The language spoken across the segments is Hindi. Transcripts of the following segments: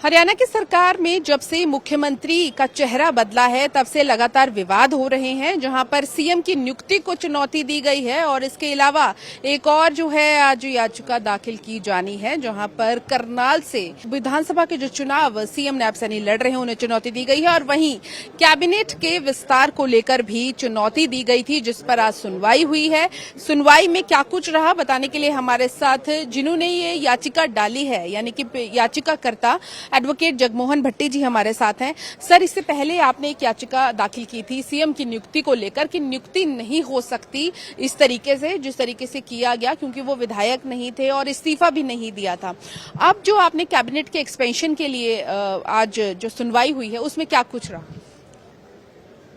हरियाणा की सरकार में जब से मुख्यमंत्री का चेहरा बदला है तब से लगातार विवाद हो रहे हैं, जहां पर सीएम की नियुक्ति को चुनौती दी गई है और इसके अलावा एक और जो है आज याचिका दाखिल की जानी है, जहां पर करनाल से विधानसभा के जो चुनाव सीएम नैब सैनी लड़ रहे हैं उन्हें चुनौती दी गई है और वहीं कैबिनेट के विस्तार को लेकर भी चुनौती दी गई थी, जिस पर आज सुनवाई हुई है। सुनवाई में क्या कुछ रहा बताने के लिए हमारे साथ जिन्होंने ये याचिका डाली है, यानी कि याचिकाकर्ता एडवोकेट जगमोहन भट्टी जी हमारे साथ हैं। सर, इससे पहले आपने एक याचिका दाखिल की थी सीएम की नियुक्ति को लेकर कि नियुक्ति नहीं हो सकती इस तरीके से जिस तरीके से किया गया, क्योंकि वो विधायक नहीं थे और इस्तीफा भी नहीं दिया था। अब जो आपने कैबिनेट के एक्सपेंशन के लिए आज जो सुनवाई हुई है उसमें क्या कुछ रहा?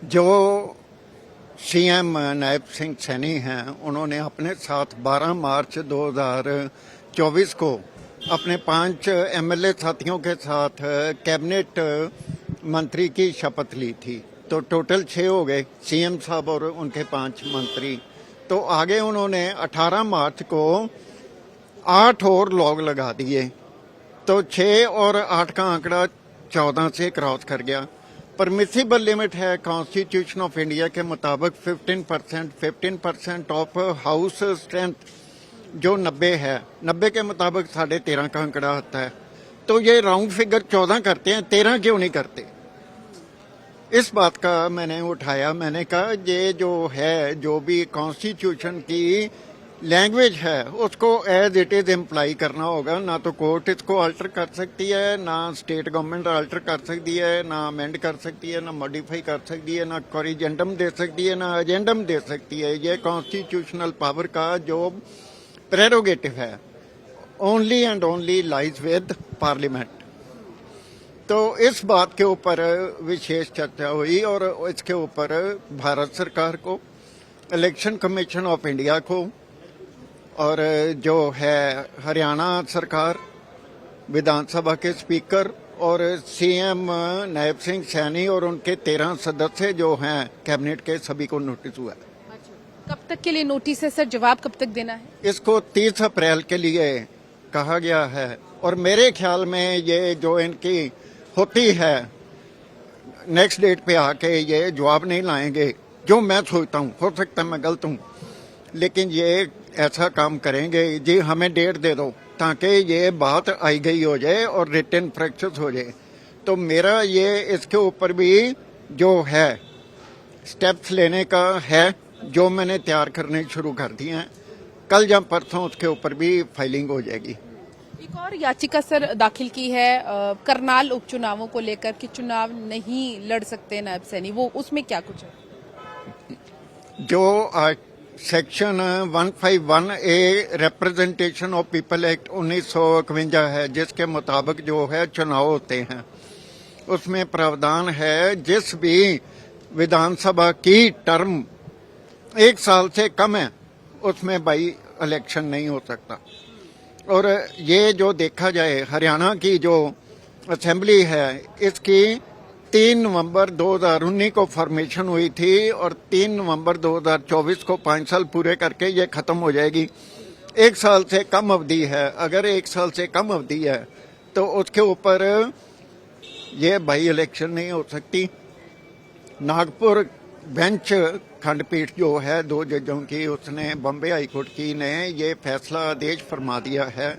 जो सीएम नायब सिंह सैनी हैं, उन्होंने अपने साथ 12 मार्च 2024 को अपने 5 एमएलए साथियों के साथ कैबिनेट मंत्री की शपथ ली थी। तो टोटल 6 हो गए, सीएम साहब और उनके 5 मंत्री। तो आगे उन्होंने 18 मार्च को 8 और लोग लगा दिए, तो 6 और 8 का आंकड़ा 14 से क्रॉस कर गया। परमिसिबल लिमिट है कॉन्स्टिट्यूशन ऑफ इंडिया के मुताबिक 15% ऑफ हाउस स्ट्रेंथ जो 90 है, 90 के मुताबिक 13.5 का आंकड़ा आता है। तो ये राउंड फिगर 14 करते हैं, 13 क्यों नहीं करते? इस बात का मैंने उठाया। मैंने कहा ये जो है, जो भी कॉन्स्टिट्यूशन की लैंग्वेज है उसको एज इट इज इम्प्लाई करना होगा। ना तो कोर्ट इसको अल्टर कर सकती है, ना स्टेट गवर्नमेंट अल्टर कर सकती है, ना अमेंड कर सकती है, ना मॉडिफाई कर सकती है, ना कोरिजेंडम दे सकती है, ना एजेंडम दे सकती है। ये कॉन्स्टिट्यूशनल पावर का जो प्रेरोगेटिव है only and only lies with parliament. तो इस बात के ऊपर विशेष चर्चा हुई और इसके ऊपर भारत सरकार को, इलेक्शन कमीशन ऑफ इंडिया को और जो है हरियाणा सरकार, विधानसभा के स्पीकर और सीएम नायब सिंह सैनी और उनके 13 सदस्य जो हैं कैबिनेट के, सभी को नोटिस हुआ है। कब तक के लिए नोटिस है सर? जवाब कब तक देना है? इसको 30 अप्रैल के लिए कहा गया है और मेरे ख्याल में ये जो इनकी होती है नेक्स्ट डेट पे आके ये जवाब नहीं लाएंगे, जो मैं सोचता हूँ। हो सकता है मैं गलत हूँ, लेकिन ये ऐसा काम करेंगे जी, हमें डेट दे दो ताकि ये बात आई गई हो जाए और रिटन प्रैक्टिस हो जाए। तो मेरा ये इसके ऊपर भी जो है स्टेप्स लेने का है, जो मैंने तैयार करने शुरू कर दिए हैं। कल या परसों उसके ऊपर भी फाइलिंग हो जाएगी। एक और याचिका सर दाखिल की है करनाल उपचुनावों को लेकर कि चुनाव नहीं लड़ सकते नायब सैनी, वो उसमें क्या कुछ है? जो section 151 a representation of people act 1951 है, जिसके मुताबिक जो है चुनाव होते हैं, उसमें प्रावधान है जिस भी विधानसभा की टर्म 1 साल से कम है उसमें बाई इलेक्शन नहीं हो सकता। और ये जो देखा जाए, हरियाणा की जो असेंबली है इसकी 3 नवंबर 2019 को फॉर्मेशन हुई थी और 3 नवंबर 2024 को 5 साल पूरे करके ये खत्म हो जाएगी। 1 साल से कम अवधि है। अगर 1 साल से कम अवधि है तो उसके ऊपर ये बाई इलेक्शन नहीं हो सकती। नागपुर बेंच खंडपीठ जो है 2 जजों की, उसने बॉम्बे हाईकोर्ट की ने ये फैसला आदेश फरमा दिया है।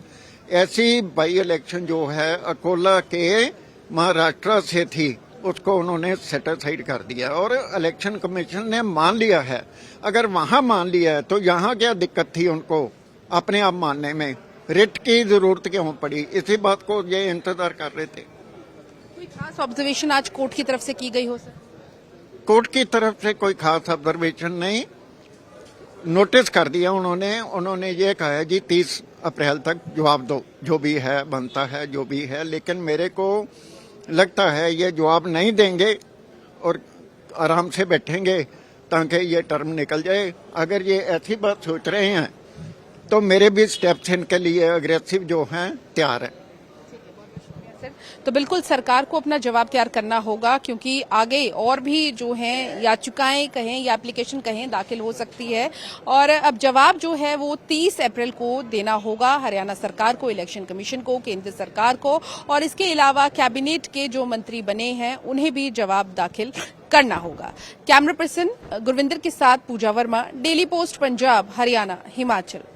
ऐसी बाई इलेक्शन जो है अकोला के महाराष्ट्र से थी, उसको उन्होंने सेट असाइड कर दिया और इलेक्शन कमीशन ने मान लिया है। अगर वहां मान लिया है तो यहाँ क्या दिक्कत थी उनको अपने आप मानने में? रिट की जरूरत क्यों पड़ी? इसी बात को ये इंतजार कर रहे थे। कोई खास ऑब्जर्वेशन आज कोर्ट की तरफ से की गई हो सर? कोर्ट की तरफ से कोई खास ऑब्जर्वेशन नहीं, नोटिस कर दिया उन्होंने ये कहा है जी 30 अप्रैल तक जवाब दो, जो भी है बनता है जो भी है। लेकिन मेरे को लगता है ये जवाब नहीं देंगे और आराम से बैठेंगे ताकि ये टर्म निकल जाए। अगर ये ऐसी बात सोच रहे हैं तो मेरे भी स्टेप्स इनके लिए अग्रेसिव जो हैं तैयार है। तो बिल्कुल सरकार को अपना जवाब तैयार करना होगा, क्योंकि आगे और भी जो हैं याचिकाएं कहें या एप्लीकेशन कहें दाखिल हो सकती है, और अब जवाब जो है वो 30 अप्रैल को देना होगा हरियाणा सरकार को, इलेक्शन कमीशन को, केंद्र सरकार को, और इसके अलावा कैबिनेट के जो मंत्री बने हैं उन्हें भी जवाब दाखिल करना होगा। कैमरा पर्सन गुरविंदर के साथ पूजा वर्मा, डेली पोस्ट पंजाब, हरियाणा, हिमाचल।